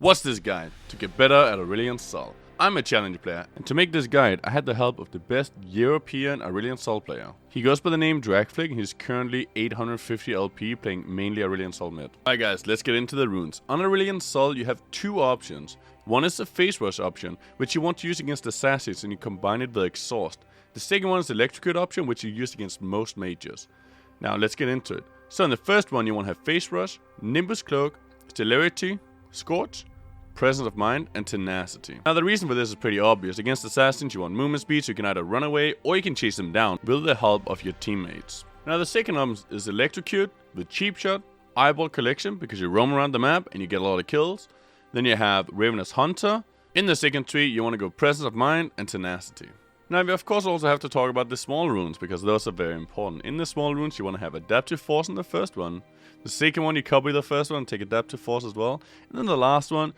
What's this guide to get better at AurelionSol? I'm a challenger player, and to make this guide, I had the help of the best European AurelionSol player. He goes by the name Dragflick, and he's currently 850 LP, playing mainly AurelionSol mid. Alright guys, let's get into the runes. On AurelionSol, you have two options. One is the face rush option, which you want to use against assassins, and you combine it with exhaust. The second one is the electrocute option, which you use against most mages. Now let's get into it. So in the first one, you want to have face rush, nimbus cloak, celerity, scorch, presence of mind, and tenacity. Now the reason for this is pretty obvious. Against assassins, you want movement speed, so you can either run away or you can chase them down with the help of your teammates. Now the second option is electrocute with cheap shot, eyeball collection, because you roam around the map and you get a lot of kills. Then you have Ravenous Hunter. In the second tree, you want to go presence of mind and tenacity. Now we of course also have to talk about the small runes, because those are very important. In the small runes, you want to have adaptive force in the first one. The second one, you copy the first one and take adaptive force as well. And then the last one,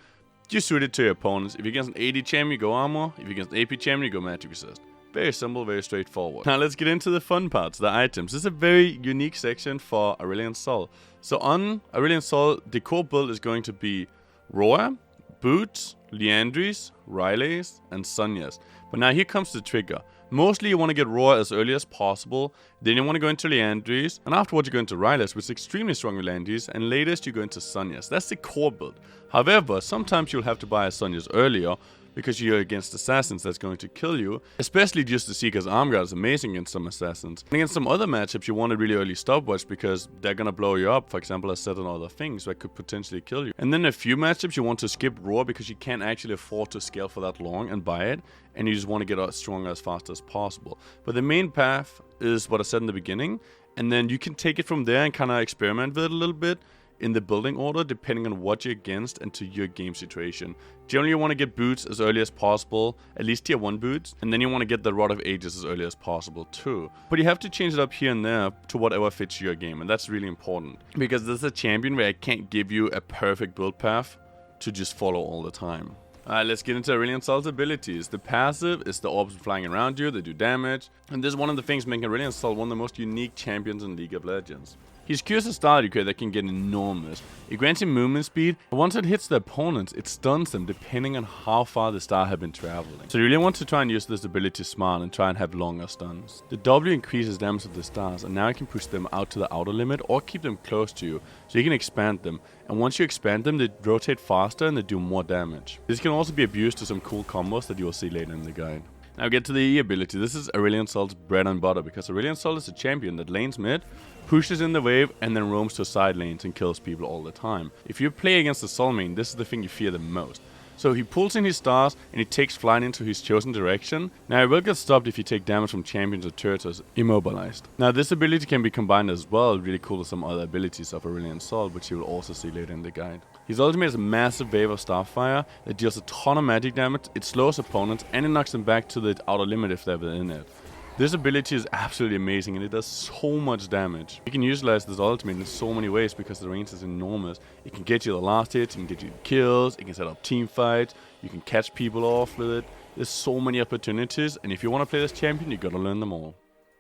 you suit it to your opponents. If you're against an AD champion, you go armor. If you're against an AP champion, you go magic resist. Very simple, very straightforward. Now let's get into the fun parts, the items. This is a very unique section for AurelionSol. So on AurelionSol, the core build is going to be Roa, Boots, Liandry's, Riley's, and Sonya's. But now here comes the trigger. Mostly you want to get Roa as early as possible, then you want to go into Liandry's, and afterwards you go into Riley's, which is extremely strong with Liandry's, and latest you go into Sonya's. That's the core build. However, sometimes you'll have to buy a Sonya's earlier, because you're against assassins that's going to kill you. Especially just the Seeker's Arm Guard is amazing against some assassins. And against some other matchups, you want a really early stopwatch because they're gonna blow you up. For example, as said on other things that could potentially kill you. And then a few matchups you want to skip Roar because you can't actually afford to scale for that long and buy it. And you just want to get as strong as fast as possible. But the main path is what I said in the beginning. And then you can take it from there and kind of experiment with it a little bit in the building order, depending on what you're against and to your game situation. Generally, you want to get boots as early as possible, at least tier 1 boots, and then you want to get the Rod of Ages as early as possible too. But you have to change it up here and there to whatever fits your game, and that's really important. Because this is a champion where I can't give you a perfect build path to just follow all the time. Alright, let's get into AurelionSol's abilities. The passive is the orbs flying around you, they do damage, and this is one of the things making AurelionSol one of the most unique champions in League of Legends. His Q is a style crit that can get enormous. It grants him movement speed, but once it hits the opponents, it stuns them depending on how far the star have been traveling. So you really want to try and use this ability smart and try and have longer stuns. The W increases damage of the stars, and now you can push them out to the outer limit or keep them close to you, so you can expand them. And once you expand them, they rotate faster and they do more damage. This can also be abused to some cool combos that you will see later in the guide. Now get to the E ability. This is AurelionSol's bread and butter, because AurelionSol is a champion that lanes mid, pushes in the wave, and then roams to side lanes and kills people all the time. If you play against the Sol main, this is the thing you fear the most. So he pulls in his stars and he takes flight into his chosen direction. Now he will get stopped if you take damage from champions or turrets as immobilized. Now this ability can be combined as well, really cool with some other abilities of AurelionSol, which you will also see later in the guide. His ultimate is a massive wave of Starfire that deals a ton of magic damage, it slows opponents, and it knocks them back to the outer limit if they're within it. This ability is absolutely amazing and it does so much damage. You can utilize this ultimate in so many ways because the range is enormous. It can get you the last hits, it can get you kills, it can set up team fights, you can catch people off with it. There's so many opportunities, and if you want to play this champion, you gotta learn them all.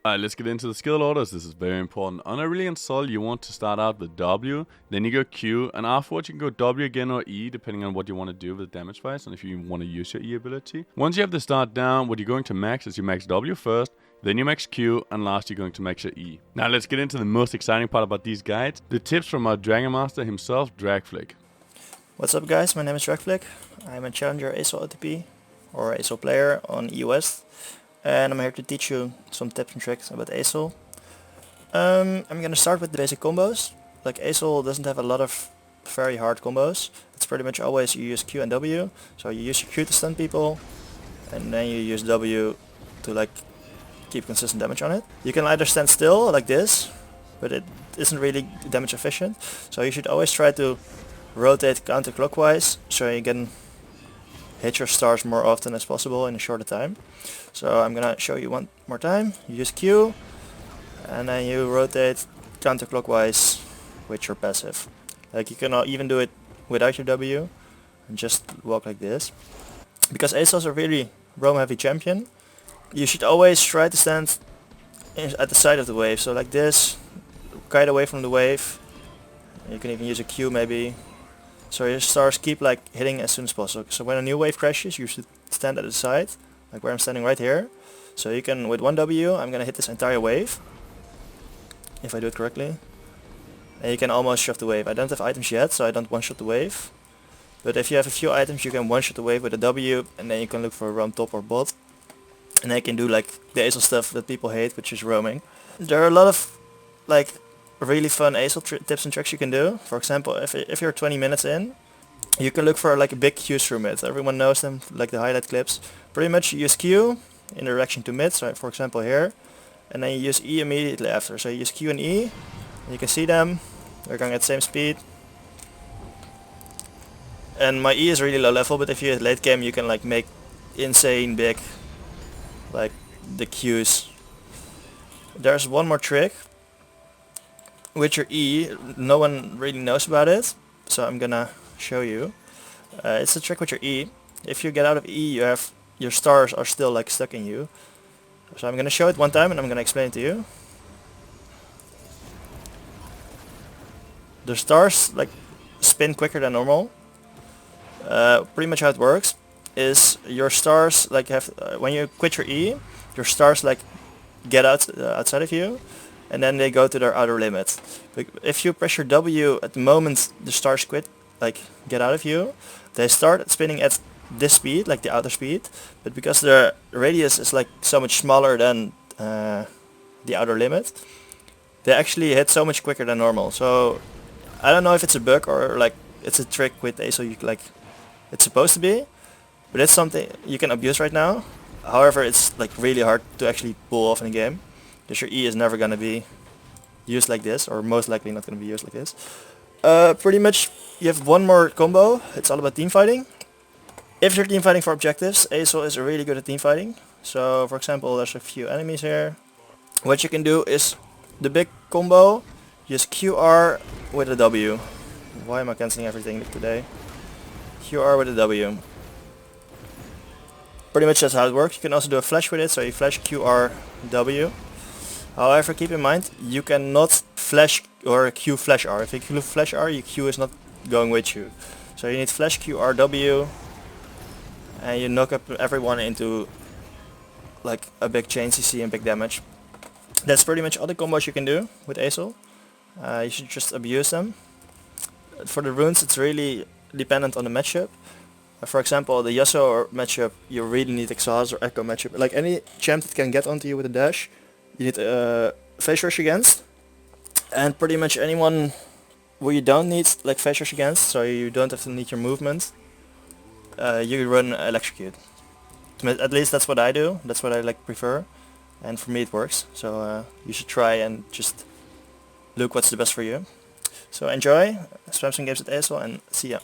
Alright, let's get into the skill orders. This is very important. On AurelionSol, you want to start out with W, then you go Q, and afterwards you can go W again or E, depending on what you want to do with damage wise and if you want to use your E ability. Once you have the start down, what you're going to max is you max W first, then you max Q, and last you're going to max your E. Now let's get into the most exciting part about these guides, the tips from our Dragon Master himself, Dragflick. What's up guys, my name is Dragflick. I'm a challenger ASOL OTP, or ASOL player on EU West. And I'm here to teach you some tips and tricks about ASOL. I'm gonna start with the basic combos. Like ASOL doesn't have a lot of very hard combos. It's pretty much always you use Q and W. So you use your Q to stun people, and then you use W to like keep consistent damage on it. You can either stand still like this, but it isn't really damage efficient. So you should always try to rotate counterclockwise so you can hit your stars more often as possible in a shorter time. So I'm gonna show you one more time. You use Q, and then you rotate counterclockwise with your passive. Like you can even do it without your W, and just walk like this. Because ASOL is a really roam heavy champion, you should always try to stand at the side of the wave. So like this, kite away from the wave. You can even use a Q maybe. So your stars keep like hitting as soon as possible. So when a new wave crashes, you should stand at the side, like where I'm standing right here. So you can, with 1W, I'm gonna hit this entire wave, if I do it correctly. And you can almost shove the wave. I don't have items yet, so I don't one-shot the wave. But if you have a few items, you can one-shot the wave with a W, and then you can look for a roam top or bot. And then you can do like the ASL stuff that people hate, which is roaming. There are a lot of like really fun ASL tips and tricks you can do. For example, if you're 20 minutes in, you can look for like a big Q through mid. Everyone knows them, like the highlight clips. Pretty much you use Q in direction to mid, so for example here, and then you use E immediately after. So you use Q and E, and you can see them, they're going at the same speed. And my E is really low level, but if you hit late game you can like make insane big like the Qs. There's one more trick with your E, no one really knows about it, so I'm gonna show you. It's a trick with your E. If you get out of E, you have your stars are still like stuck in you. So I'm gonna show it one time and I'm gonna explain it to you. The stars like spin quicker than normal. Pretty much how it works is your stars like have when you quit your E, your stars like get outside of you, and then they go to their outer limit. But if you press your W at the moment the stars quit, like get out of you, they start spinning at this speed, like the outer speed, but because the radius is like so much smaller than the outer limit, they actually hit so much quicker than normal. So I don't know if it's a bug or like it's a trick with ASL, you like it's supposed to be, but it's something you can abuse right now. However, it's like really hard to actually pull off in a game, because your E is never gonna be used like this, or most likely not gonna be used like this. Pretty much you have one more combo. It's all about team fighting. If you're team fighting for objectives, ASL is really good at team fighting. So for example, there's a few enemies here. What you can do is the big combo, use QR with a W. Why am I cancelling everything today? QR with a W. Pretty much that's how it works. You can also do a flash with it, so you flash QR W. However, keep in mind, you cannot flash or Q flash R. If you Q flash R, your Q is not going with you. So you need flash QR W, and you knock up everyone into like a big chain CC and big damage. That's pretty much all the combos you can do with ASL. You should just abuse them. For the runes, it's really dependent on the matchup. For example, the Yasuo matchup, you really need Exhaust or Echo matchup. Like any champ that can get onto you with a dash, you need Phase Rush against. And pretty much anyone where you don't need like Phase Rush against, so you don't have to need your movement, you run Electrocute. At least that's what I do, that's what I like prefer. And for me it works, so you should try and just look what's the best for you. So enjoy, spam some games at ASL, and see ya.